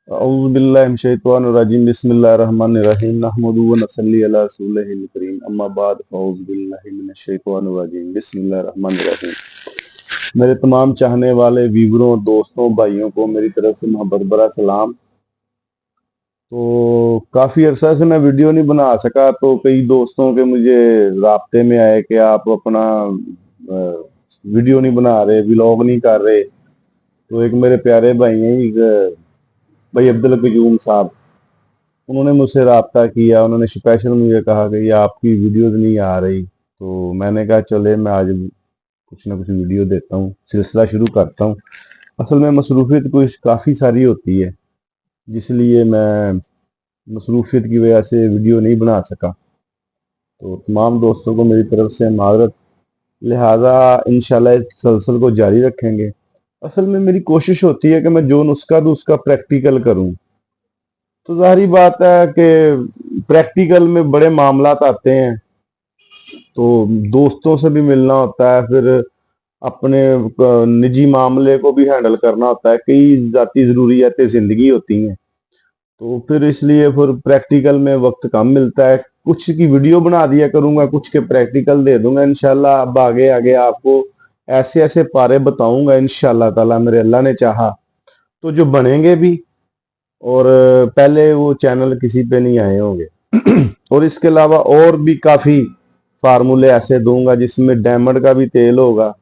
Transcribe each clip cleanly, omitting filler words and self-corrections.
अऊज़ु बिल्लाहि मिनश शैतानिर रजीम बिस्मिल्लाहिर रहमानिर रहीम नहमदुहु व नसल्ली अला रसूलिहिल करीम अम्मा बाद फ़अऊज़ु बिल्लाहि मिनश शैतानिर रजीम बिस्मिल्लाहिर रहमानिर रहीम। मेरे तमाम चाहने वाले व्यूअरों, दोस्तों, भाइयों को मेरी तरफ से मोहब्बत भरा सलाम। तो काफ़ी अरसा से मैं वीडियो नहीं बना सका, तो कई दोस्तों के मुझे राब्ते में आए कि आप अपना वीडियो नहीं बना रहे, व्लॉग नहीं कर रहे। तो एक मेरे प्यारे भाई हैं, भाई अब्दुल कयूम साहब, उन्होंने मुझसे राब्ता किया। उन्होंने स्पेशल मुझे कहा कि ये आपकी वीडियोस नहीं आ रही। तो मैंने कहा चले मैं आज कुछ ना कुछ वीडियो देता हूँ, सिलसिला शुरू करता हूँ। असल में मसरूफियत कुछ काफ़ी सारी होती है, जिसलिए मैं मसरूफियत की वजह से वीडियो नहीं बना सका। तो तमाम दोस्तों को मेरी तरफ से माज़रत, लिहाजा इंशाल्लाह इस सिलसिले को जारी रखेंगे। असल में मेरी कोशिश होती है कि मैं जो नुस्खा दूँ उसका प्रैक्टिकल करूँ। तो ज़ाहिर बात है कि प्रैक्टिकल में बड़े मामलात आते हैं, तो दोस्तों से भी मिलना होता है, फिर अपने निजी मामले को भी हैंडल करना होता है, कई ज़ाती ज़रूरियातें ज़िंदगी होती हैं। तो फिर इसलिए फिर प्रैक्टिकल में वक्त कम मिलता है। कुछ की वीडियो बना दिया करूंगा, कुछ के प्रैक्टिकल दे दूंगा इंशाल्लाह। अब आगे आगे आपको ऐसे ऐसे पारे बताऊंगा इंशाल्लाह ताला, मेरे अल्लाह ने चाहा तो, जो बनेंगे भी, और पहले वो चैनल किसी पे नहीं आए होंगे। और इसके अलावा और भी काफ़ी फार्मूले ऐसे दूंगा जिसमें डायमंड का भी तेल होगा,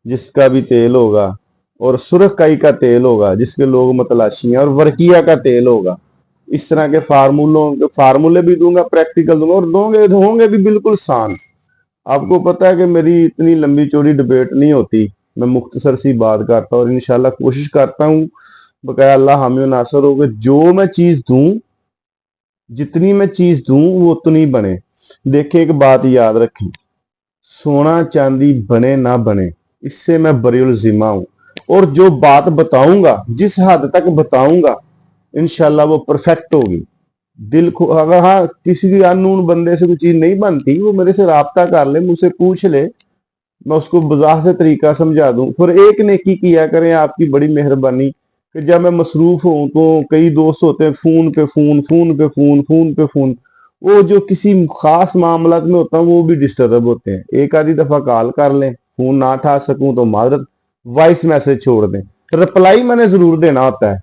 जिसका भी तेल होगा, और सुरखकाई का तेल होगा जिसके लोग मतलाशियां, और वर्किया का तेल होगा। इस तरह के फार्मूले भी दूंगा, प्रैक्टिकल दूंगा, और होंगे भी बिल्कुल आसान। आपको पता है कि मेरी इतनी लंबी चौड़ी डिबेट नहीं होती, मैं मुख्तसर सी बात करता हूँ, और इंशाल्लाह कोशिश करता हूँ बकाया अल्लाह हामी और नासर हो गए, जो मैं चीज दूं, जितनी मैं चीज दूं वो उतनी बने। देखिए एक बात याद रखें, सोना चांदी बने ना बने, इससे मैं बरीउल जिम्मा हूं। और जो बात बताऊंगा, जिस हद तक बताऊंगा, इंशाल्लाह वो परफेक्ट होगी। दिल को अगर हाँ किसी भी अननोन बंदे से कोई चीज नहीं बनती, वो मेरे से राब्ता कर ले, मुझसे पूछ ले, मैं उसको वजाह से तरीका समझा दूं। फिर एक नेकी किया करें, आपकी बड़ी मेहरबानी, कि जब मैं मसरूफ हूं तो कई दोस्त होते हैं फोन पे फोन, फोन पे फोन, फोन पे फोन, वो जो किसी खास मामला में होता है वो भी डिस्टर्ब होते हैं। एक आधी दफा कॉल कर लें, फोन ना उठा सकूं तो माजरत, वॉइस मैसेज छोड़ दें। रिप्लाई मैंने जरूर देना होता है,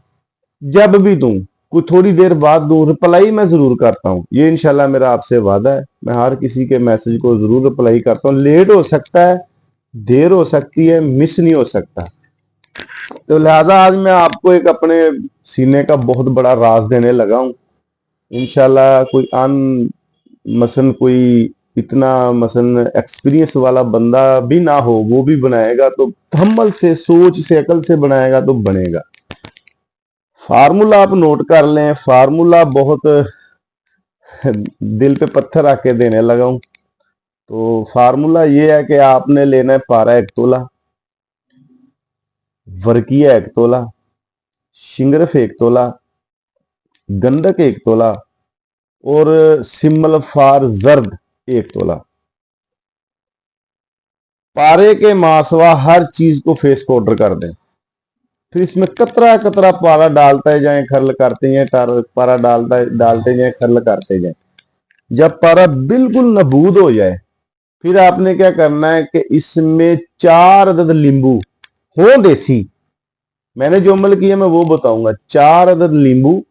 जब भी दूं, कोई थोड़ी देर बाद दूं, रिप्लाई मैं जरूर करता हूं। ये इंशाल्लाह मेरा आपसे वादा है, मैं हर किसी के मैसेज को जरूर रिप्लाई करता हूं। लेट हो सकता है, देर हो सकती है, मिस नहीं हो सकता। तो लिहाजा आज मैं आपको एक अपने सीने का बहुत बड़ा राज देने लगा हूं। इंशाल्लाह कोई मसन कोई इतना मसन एक्सपीरियंस वाला बंदा भी ना हो, वो भी बनाएगा तो तहम्मुल से, सोच से, अकल से बनाएगा तो बनेगा। फार्मूला आप नोट कर लें, फार्मूला बहुत दिल पे पत्थर रख के देने लगा हूं। तो फार्मूला ये है कि आपने लेना है पारा 1 तोला, वर्किया 1 तोला, शिंगरफ 1 तोला, गंधक 1 तोला, और सिमलफार जर्द 1 तोला। पारे के मासवा हर चीज को फेस पाउडर कर दें। फिर इसमें कतरा कतरा पारा डालते जाएं, खर्ल करते जाएं, पारा डालते जाएं, खर्ल करते जाएं। जब पारा बिल्कुल नबूद हो जाए, फिर आपने क्या करना है कि इसमें 4 अदद नींबू हो देसी, मैंने जो अमल किया मैं वो बताऊंगा। 4 अदद नींबू,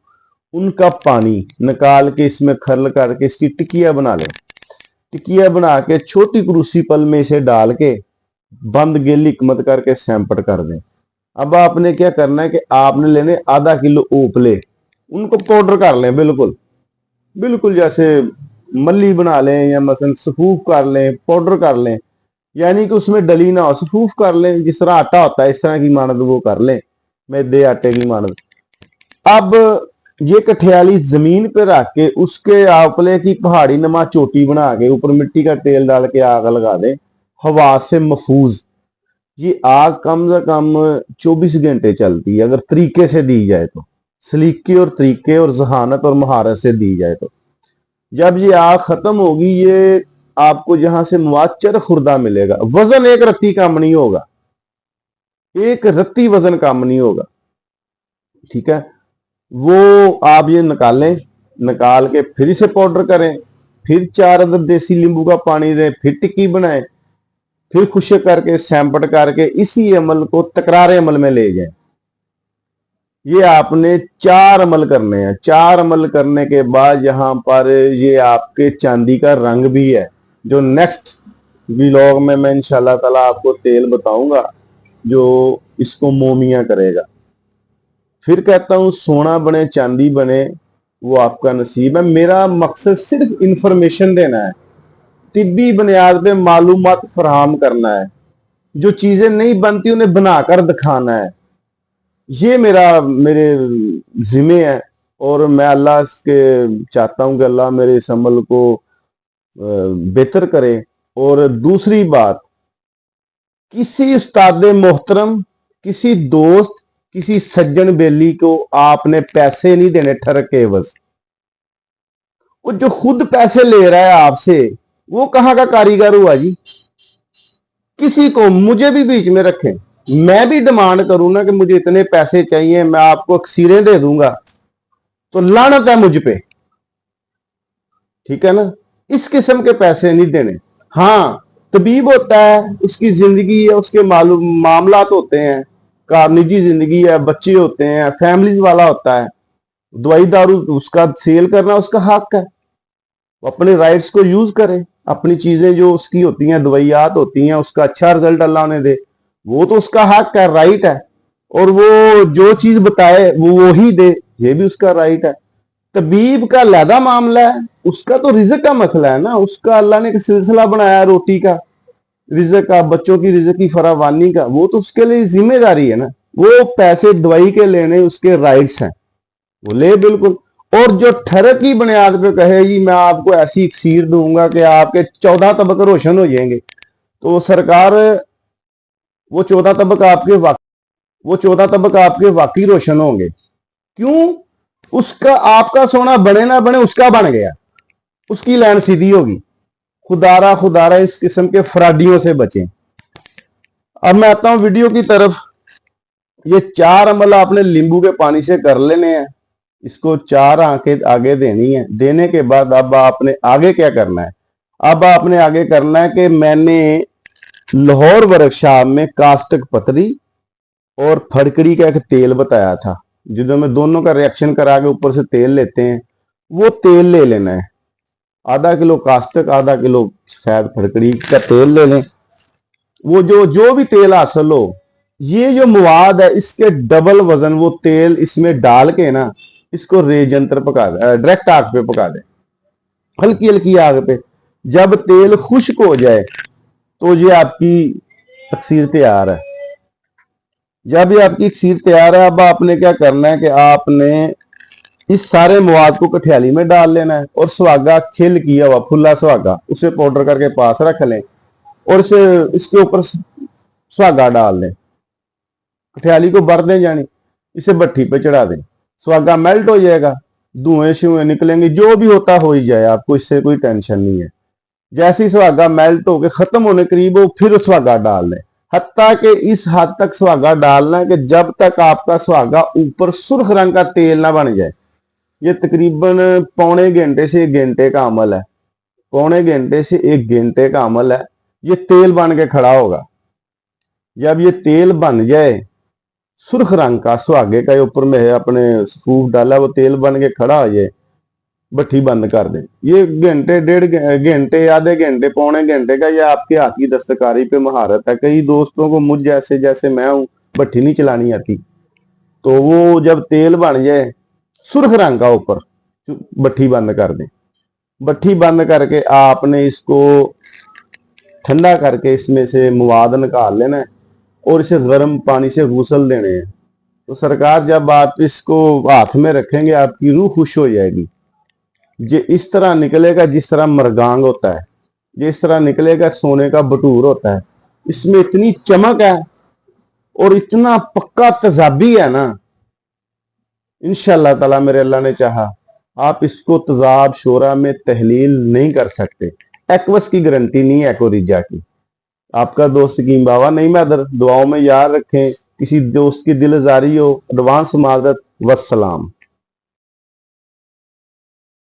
उनका पानी निकाल के इसमें खर्ल करके इसकी टिकिया बना लें। टिकिया बना के छोटी क्रूसी पल में इसे डाल के बंद गिल हिकमत करके सैंपट कर दें। अब आपने क्या करना है कि आपने लेने आधा किलो ओपले, उनको पाउडर कर लें, बिल्कुल बिल्कुल जैसे मल्ली बना लें, या मसलन सफूफ कर लें, पाउडर कर लें, यानी कि उसमें डली ना हो, सफूफ कर लें। जिस तरह आटा होता है इस तरह की मानद वो कर लें, मैदे आटे की मानद। अब ये कठियाली जमीन पे रख के उसके आपले की पहाड़ी नमा चोटी बना के ऊपर मिट्टी का तेल डाल के आग लगा दें, हवा से महफूज। ये आग कम से कम 24 घंटे चलती है, अगर तरीके से दी जाए तो, सलीके और तरीके और जहानत और महारत से दी जाए तो। जब ये आग खत्म होगी, ये आपको जहां से मुआच्चर खुर्दा मिलेगा। वजन एक रत्ती कम नहीं होगा, एक रत्ती वजन कम नहीं होगा, ठीक है। वो आप ये निकालें, निकाल के फिर इसे पाउडर करें, फिर 4 अदद देसी नींबू का पानी दें, फिर टिक्की बनाएं, फिर खुश्क करके सैंपट करके इसी अमल को तकरार अमल में ले जाएं। ये आपने 4 अमल करने हैं। 4 अमल करने के बाद यहाँ पर ये आपके चांदी का रंग भी है, जो नेक्स्ट व्लॉग में मैं इंशाल्लाह ताला आपको तेल बताऊंगा जो इसको मोमिया करेगा। फिर कहता हूं सोना बने चांदी बने वो आपका नसीब है। मेरा मकसद सिर्फ इंफॉर्मेशन देना है, तिब्बी बुनियाद पे मालूमात फराहम करना है, जो चीजें नहीं बनती उन्हें बनाकर दिखाना है। ये मेरे जिम्मे है और मैं अल्लाह के चाहता हूं कि अल्लाह मेरे इस अमल को बेहतर करे। और दूसरी बात, किसी उस्ताद मोहतरम, किसी दोस्त, किसी सज्जन बेली को आपने पैसे नहीं देने ठरक के बस। वो जो खुद पैसे ले रहा है आपसे वो कहां का कारीगर हुआ जी? किसी को, मुझे भी बीच में रखें, मैं भी डिमांड करूं ना कि मुझे इतने पैसे चाहिए, मैं आपको अक्सीरें दे दूंगा, तो लानत है मुझ पे, ठीक है ना? इस किस्म के पैसे नहीं देने। हाँ, तबीब होता है, उसकी जिंदगी है, उसके मालूम मामलात होते हैं, का निजी जिंदगी है, बच्चे होते हैं, फैमिलीज वाला होता है, दवाई दारू उसका सेल करना उसका हक है, वो अपने राइट्स को यूज करे, अपनी चीजें जो उसकी होती हैं, दवाइयात होती हैं, उसका अच्छा रिजल्ट अल्लाह ने दे, वो तो उसका हक है, राइट है। और वो जो चीज बताए वो ही दे, ये भी उसका राइट है। तबीब का लहदा मामला है, उसका तो रिज़्क का मसला है ना, उसका अल्लाह ने एक सिलसिला बनाया रोटी का, रिज़्क का, बच्चों की रिज़्क की फरावानी का, वो तो उसके लिए जिम्मेदारी है ना। वो पैसे दवाई के लेने उसके राइट्स हैं, वो ले बिल्कुल। और जो ठरक की बुनियाद पे कहे जी मैं आपको ऐसी इक्सीर दूंगा कि आपके 14 तबक रोशन हो जाएंगे, तो सरकार वो 14 तबक आपके वो 14 तबक आपके वाकई रोशन होंगे। क्यों? उसका आपका सोना बने ना बने, उसका बन गया, उसकी लाइन सीधी होगी। खुदारा खुदारा इस किस्म के फ्रॉडियों से बचें। अब मैं आता हूं वीडियो की तरफ। ये 4 अमल आपने नींबू के पानी से कर लेने हैं, इसको 4 आंखें आगे देनी है। देने के बाद अब आपने आगे क्या करना है? अब आपने आगे करना है कि मैंने लाहौर वर्कशॉप में कास्टक पतरी और फड़कड़ी का एक तेल बताया था, जिसमें में दोनों का रिएक्शन करा के ऊपर से तेल लेते हैं, वो तेल ले लेना है। आधा किलो कास्टक, आधा किलो सफेद फड़कड़ी का तेल ले लें। वो जो भी तेल हासिल हो, ये जो मवाद है इसके डबल वजन वो तेल इसमें डाल के ना, इसको रेज यंत्र पका दे, डायरेक्ट आग पे पका दे, हल्की हल्की आग पे। जब तेल खुश्क हो जाए तो ये आपकी तकसीर तैयार है। जब ये आपकी खीर तैयार है, अब आपने क्या करना है कि आपने इस सारे मवाद को कठियाली में डाल लेना है और सुहागा खिल किया हुआ फुल्ला सुहागा उसे पाउडर करके पास रख लें और इसके ऊपर सुहागा डाल दें, कठियाली को भर दें, यानी इसे भट्टी पे चढ़ा दें। सुहागा मेल्ट हो जाएगा, धुएं शुएं निकलेंगे, जो भी होता हो ही जाए, आपको इससे कोई टेंशन नहीं है। जैसे ही सुहागा मेल्ट होकर खत्म होने करीब हो, फिर सुहागा डाल दें। हत्ता कि इस हद तक सुहागा डालना है कि जब तक आपका सुहागा ऊपर सुर्ख रंग का तेल ना बन जाए। ये तकरीबन पौने घंटे से 1 घंटे का अमल है, पौने घंटे से 1 घंटे का अमल है। ये तेल बन के खड़ा होगा। जब ये तेल बन जाए सुर्ख रंग का, सुहागे का ऊपर में अपने सूफ डाला, वो तेल बन के खड़ा हो जाए, भट्टी बंद कर दें। ये घंटे, 1.5 घंटे, आधे घंटे, पौने घंटे का, यह आपके हाथ की दस्तकारी पे महारत है। कई दोस्तों को मुझ जैसे जैसे मैं हूं भट्टी नहीं चलानी आती, तो वो जब तेल बन जाए सुर्ख रंग का ऊपर, भट्टी बंद कर दें। भट्टी बंद करके आपने इसको ठंडा करके इसमें से मवाद निकाल लेना है और इसे गर्म पानी से गुसल देने हैं। तो सरकार जब आप इसको हाथ में रखेंगे आपकी रूह खुश हो जाएगी। ये इस तरह निकलेगा जिस तरह मरगांग होता है, ये इस तरह निकलेगा सोने का बटूर होता है। इसमें इतनी चमक है और इतना पक्का तजाबी है ना, इंशाल्लाह ताला मेरे अल्लाह ने चाहा आप इसको तजाब शोरा में तहलील नहीं कर सकते। एक्वस की गारंटी नहीं है एकोरिजा की। आपका दोस्त की बाबा नहीं मैदर, दुआओं में याद रखें। किसी दोस्त की दिलजारी हो, एडवांस माजरत, वस्सलाम।